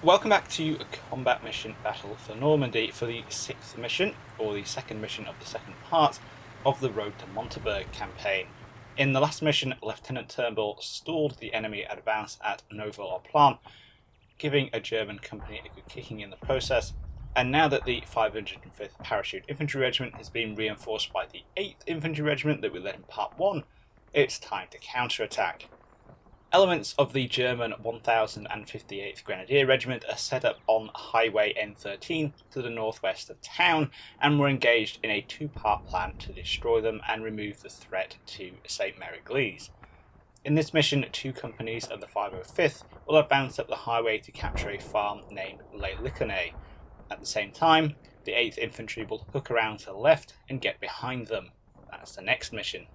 Welcome back to Combat Mission Battle for Normandy for the 6th mission, or the second mission of the second part of the Road to Montebourg campaign. In the last mission, Lieutenant Turnbull stalled the enemy advance at Neuville-au-Plan, giving a German company a good kicking in the process, and now that the 505th Parachute Infantry Regiment has been reinforced by the 8th Infantry Regiment that we led in Part 1, it's time to counterattack. Elements of the German 1058th Grenadier Regiment are set up on Highway N13 to the northwest of town and were engaged in a two-part plan to destroy them and remove the threat to St Mere Eglise. In this mission, two companies of the 505th will advance up the highway to capture a farm named Licornets. At the same time, the 8th Infantry will hook around to the left and get behind them. That's the next mission.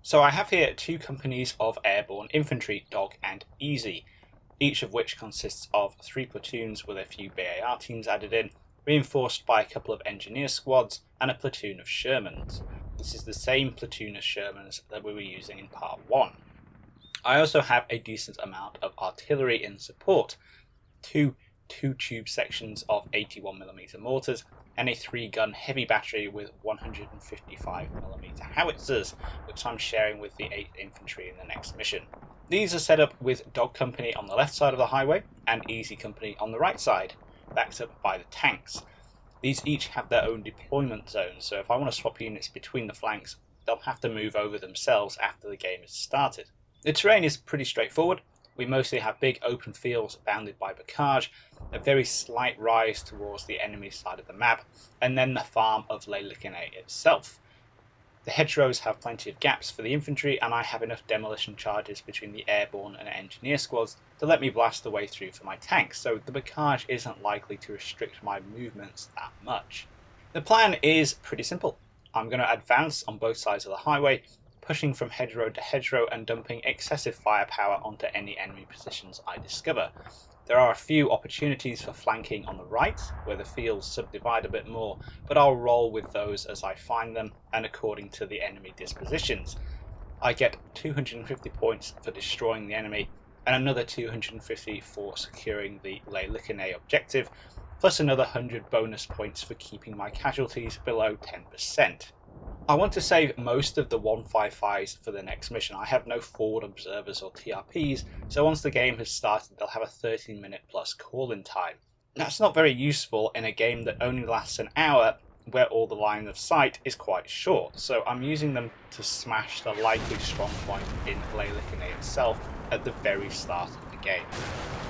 So I have here two companies of airborne infantry, Dog and Easy, each of which consists of 3 platoons with a few BAR teams added in, reinforced by a couple of engineer squads and a platoon of Shermans. This is the same platoon as Shermans that we were using in Part 1. I also have a decent amount of artillery in support, two tube sections of 81mm mortars, and a 3-gun heavy battery with 155mm howitzers, which I'm sharing with the 8th Infantry in the next mission. These are set up with Dog Company on the left side of the highway and Easy Company on the right side, backed up by the tanks. These each have their own deployment zones, so if I want to swap units between the flanks, they'll have to move over themselves after the game has started. The terrain is pretty straightforward. We mostly have big open fields bounded by bocage, a very slight rise towards the enemy side of the map, and then the farm of Les Licornets itself. The hedgerows have plenty of gaps for the infantry, and I have enough demolition charges between the airborne and engineer squads to let me blast the way through for my tanks, so the bocage isn't likely to restrict my movements that much. The plan is pretty simple. I'm going to advance on both sides of the highway, pushing from hedgerow to hedgerow and dumping excessive firepower onto any enemy positions I discover. There are a few opportunities for flanking on the right, where the fields subdivide a bit more, but I'll roll with those as I find them and according to the enemy dispositions. I get 250 points for destroying the enemy, and another 250 for securing the Les Licornets objective, plus another 100 bonus points for keeping my casualties below 10%. I want to save most of the 155s for the next mission. I have no forward observers or TRPs, so once the game has started they'll have a 13-minute plus call-in time. That's not very useful in a game that only lasts an hour, where all the line of sight is quite short, so I'm using them to smash the likely strong point in Les Licornets itself at the very start of the game.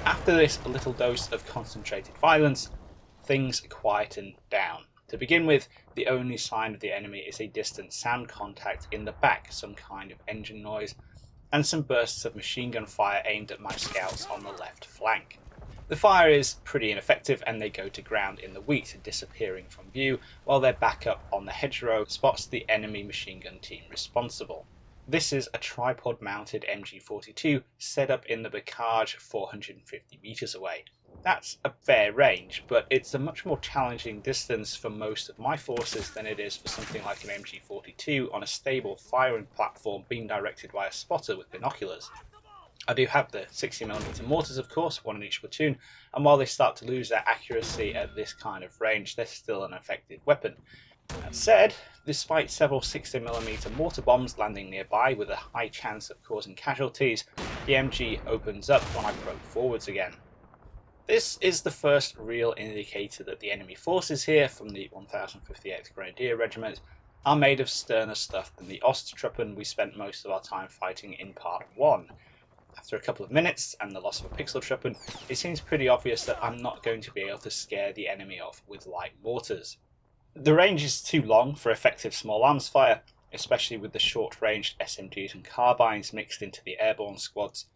After this little dose of concentrated violence, things quieten down. To begin with, the only sign of the enemy is a distant sound contact in the back, some kind of engine noise, and some bursts of machine gun fire aimed at my scouts on the left flank. The fire is pretty ineffective and they go to ground in the wheat, disappearing from view, while their backup on the hedgerow spots the enemy machine gun team responsible. This is a tripod mounted MG42 set up in the bocage 450 meters away. That's a fair range, but it's a much more challenging distance for most of my forces than it is for something like an MG42 on a stable firing platform being directed by a spotter with binoculars. I do have the 60mm mortars, of course, one in each platoon, and while they start to lose their accuracy at this kind of range, they're still an effective weapon. That said, despite several 60mm mortar bombs landing nearby with a high chance of causing casualties, the MG opens up when I probe forwards again. This is the first real indicator that the enemy forces here from the 1058th Grenadier Regiment are made of sterner stuff than the Osttruppen we spent most of our time fighting in Part 1. After a couple of minutes and the loss of a Pixeltruppen, it seems pretty obvious that I'm not going to be able to scare the enemy off with light mortars. The range is too long for effective small arms fire, especially with the short-ranged SMGs and carbines mixed into the airborne squads,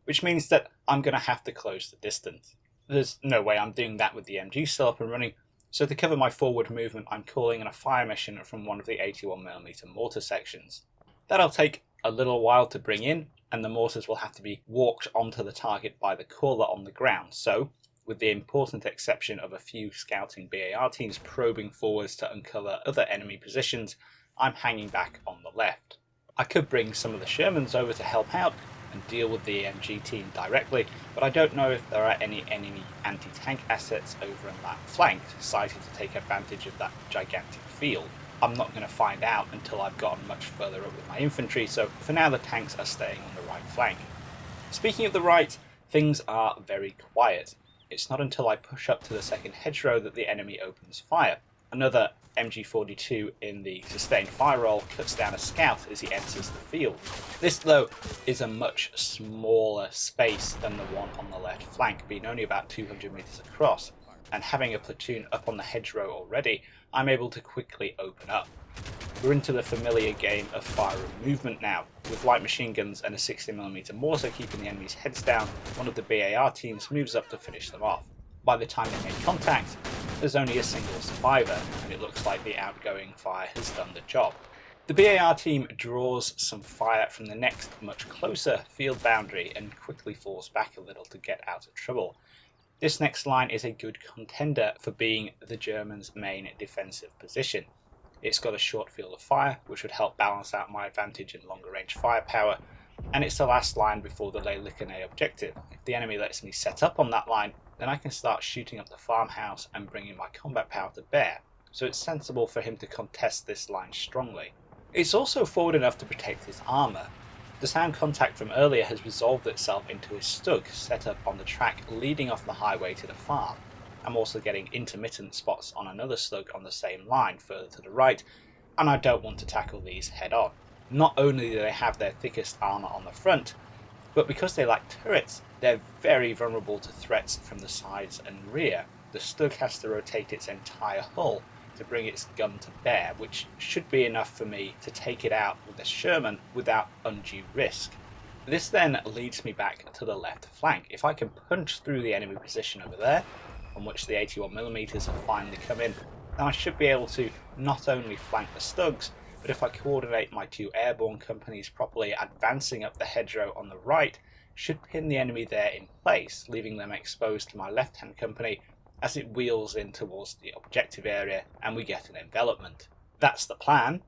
which means that I'm going to have to close the distance. There's no way I'm doing that with the MG still up and running, so to cover my forward movement I'm calling in a fire mission from one of the 81mm mortar sections. That'll take a little while to bring in, and the mortars will have to be walked onto the target by the caller on the ground, so, with the important exception of a few scouting BAR teams probing forwards to uncover other enemy positions, I'm hanging back on the left. I could bring some of the Shermans over to help out, and deal with the AMG team directly, but I don't know if there are any enemy anti-tank assets over on that flank sighted to take advantage of that gigantic field. I'm not going to find out until I've gotten much further up with my infantry, so for now the tanks are staying on the right flank. Speaking of the right, things are very quiet. It's not until I push up to the second hedgerow that the enemy opens fire. Another MG42 in the sustained fire roll cuts down a scout as he enters the field. This, though, is a much smaller space than the one on the left flank, being only about 200 metres across, and having a platoon up on the hedgerow already, I'm able to quickly open up. We're into the familiar game of fire and movement now, with light machine guns and a 60mm mortar keeping the enemy's heads down. One of the BAR teams moves up to finish them off. By the time they make contact, there's only a single survivor, and it looks like the outgoing fire has done the job. The BAR team draws some fire from the next, much closer field boundary and quickly falls back a little to get out of trouble. This next line is a good contender for being the Germans' main defensive position. It's got a short field of fire, which would help balance out my advantage in longer range firepower, and it's the last line before the Les Licornets objective. If the enemy lets me set up on that line, then I can start shooting up the farmhouse and bringing my combat power to bear, so it's sensible for him to contest this line strongly. It's also forward enough to protect his armour. The sound contact from earlier has resolved itself into a stug set up on the track leading off the highway to the farm. I'm also getting intermittent spots on another slug on the same line further to the right, and I don't want to tackle these head on. Not only do they have their thickest armour on the front, but because they lack turrets, they're very vulnerable to threats from the sides and rear. The stug has to rotate its entire hull to bring its gun to bear, which should be enough for me to take it out with a Sherman without undue risk. This then leads me back to the left flank. If I can punch through the enemy position over there, on which the 81mm have finally come in, then I should be able to not only flank the stugs, but if I coordinate my two airborne companies properly, advancing up the hedgerow on the right should pin the enemy there in place, leaving them exposed to my left-hand company as it wheels in towards the objective area and we get an envelopment. That's the plan.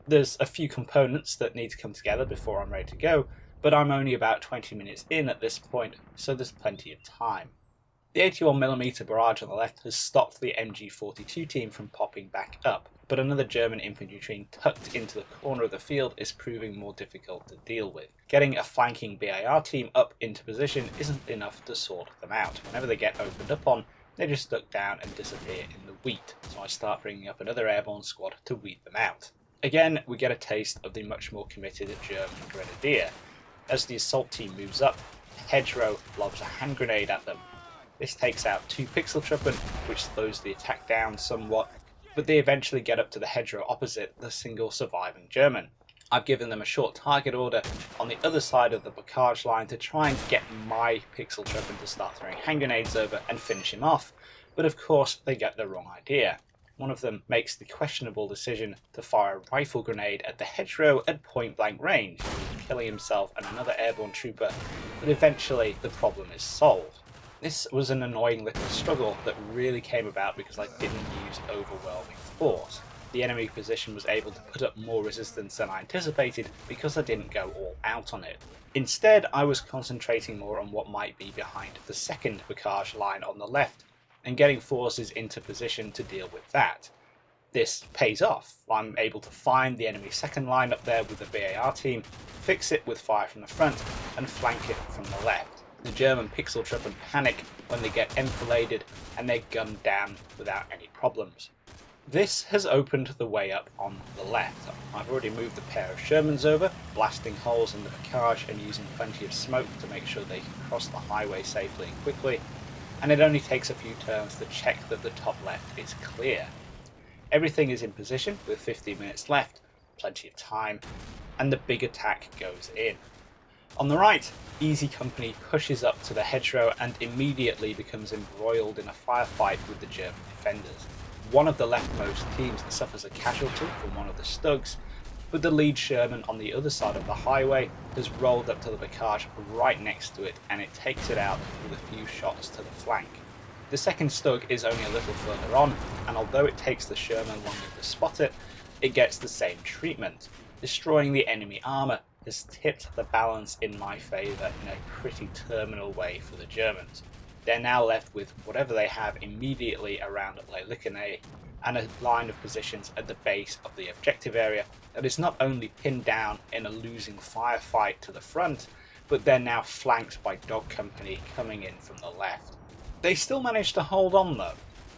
There's a few components that need to come together before I'm ready to go, but I'm only about 20 minutes in at this point, so there's plenty of time. The 81mm barrage on the left has stopped the MG42 team from popping back up, but another German infantry train tucked into the corner of the field is proving more difficult to deal with. Getting a flanking BAR team up into position isn't enough to sort them out. Whenever they get opened up on, they just duck down and disappear in the wheat, so I start bringing up another airborne squad to weed them out. Again, we get a taste of the much more committed German grenadier. As the assault team moves up, Hedgerow lobs a hand grenade at them. This takes out two pixel truppen, which slows the attack down somewhat, but they eventually get up to the hedgerow opposite the single surviving German. I've given them a short target order on the other side of the blockage line to try and get my pixel truppen to start throwing hand grenades over and finish him off, but of course they get the wrong idea. One of them makes the questionable decision to fire a rifle grenade at the hedgerow at point blank range, killing himself and another airborne trooper, but eventually the problem is solved. This was an annoying little struggle that really came about because I didn't use overwhelming force. The enemy position was able to put up more resistance than I anticipated because I didn't go all out on it. Instead, I was concentrating more on what might be behind the second barrage line on the left and getting forces into position to deal with that. This pays off. I'm able to find the enemy's second line up there with the BAR team, fix it with fire from the front and flank it from the left. The German pixel truppen panic when they get enfiladed and they're gunned down without any problems. This has opened the way up on the left. I've already moved a pair of Shermans over, blasting holes in the barrage and using plenty of smoke to make sure they can cross the highway safely and quickly, and it only takes a few turns to check that the top left is clear. Everything is in position with 15 minutes left, plenty of time, and the big attack goes in. On the right, Easy Company pushes up to the hedgerow and immediately becomes embroiled in a firefight with the German defenders. One of the leftmost teams suffers a casualty from one of the stugs, but the lead Sherman on the other side of the highway has rolled up to the barrage right next to it and it takes it out with a few shots to the flank. The second stug is only a little further on, and although it takes the Sherman longer to spot it, it gets the same treatment, destroying the enemy armour has tipped the balance in my favour in a pretty terminal way for the Germans. They're now left with whatever they have immediately around Licornets and a line of positions at the base of the objective area that is not only pinned down in a losing firefight to the front, but they're now flanked by Dog Company coming in from the left. They still manage to hold on though.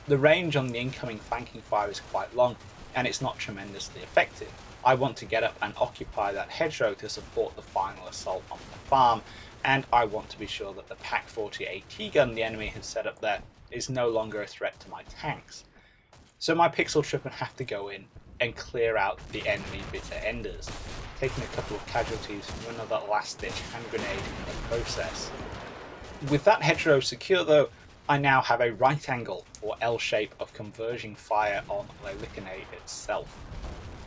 The range on the incoming flanking fire is quite long, and it's not tremendously effective. I want to get up and occupy that hedgerow to support the final assault on the farm, and I want to be sure that the Pak 40 AT gun the enemy has set up there is no longer a threat to my tanks. So my pixel trooper have to go in and clear out the enemy bitter enders, taking a couple of casualties from another last-ditch hand grenade in the process. With that hedgerow secure though, I now have a right angle or L shape of converging fire on Licornets itself.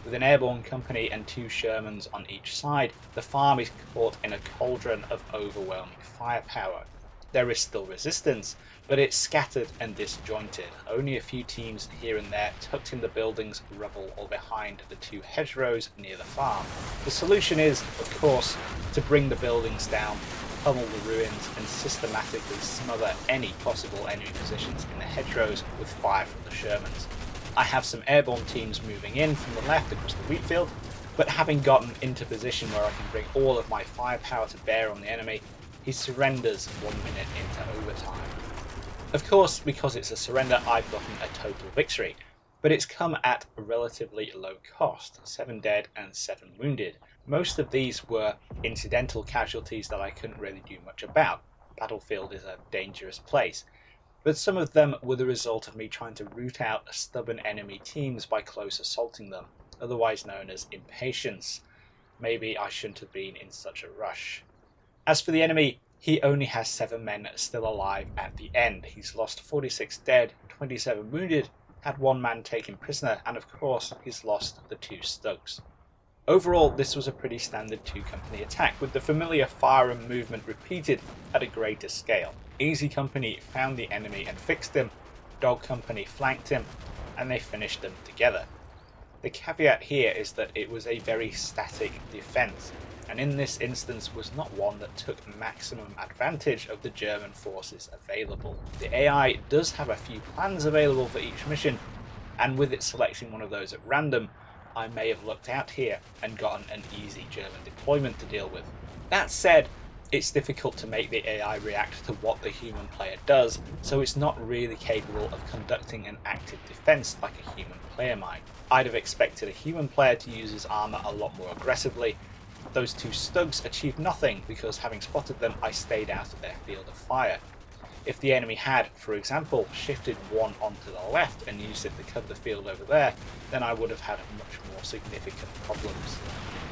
With an airborne company and 2 Shermans on each side, the farm is caught in a cauldron of overwhelming firepower. There is still resistance, but it's scattered and disjointed, only a few teams here and there tucked in the building's rubble or behind the 2 hedgerows near the farm. The solution is, of course, to bring the buildings down, pummel the ruins and systematically smother any possible enemy positions in the hedgerows with fire from the Shermans. I have some airborne teams moving in from the left across the wheat field, but having gotten into position where I can bring all of my firepower to bear on the enemy, he surrenders 1 minute into overtime. Of course, because it's a surrender, I've gotten a total victory, but it's come at a relatively low cost, 7 dead and 7 wounded. Most of these were incidental casualties that I couldn't really do much about. Battlefield is a dangerous place. But some of them were the result of me trying to root out stubborn enemy teams by close assaulting them, otherwise known as impatience. Maybe I shouldn't have been in such a rush. As for the enemy, he only has 7 men still alive at the end. He's lost 46 dead, 27 wounded, had 1 man taken prisoner, and of course he's lost the 2 Stugs. Overall, this was a pretty standard 2-company attack, with the familiar fire and movement repeated at a greater scale. Easy Company found the enemy and fixed him, Dog Company flanked him, and they finished them together. The caveat here is that it was a very static defence, and in this instance was not one that took maximum advantage of the German forces available. The AI does have a few plans available for each mission, and with it selecting one of those at random, I may have lucked out here and gotten an easy German deployment to deal with. That said, it's difficult to make the AI react to what the human player does, so it's not really capable of conducting an active defense like a human player might. I'd have expected a human player to use his armour a lot more aggressively. Those 2 Stugs achieved nothing because, having spotted them, I stayed out of their field of fire. If the enemy had, for example, shifted 1 onto the left and used it to cover the field over there, then I would have had much more significant problems.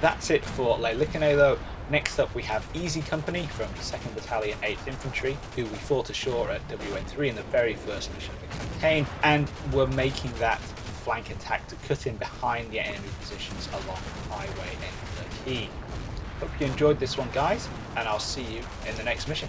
That's it for Licornets though. Next up we have Easy Company from 2nd Battalion 8th Infantry, who we fought ashore at WN3 in the very first mission of the campaign, and were making that flank attack to cut in behind the enemy positions along Highway N13. Hope you enjoyed this one guys, and I'll see you in the next mission.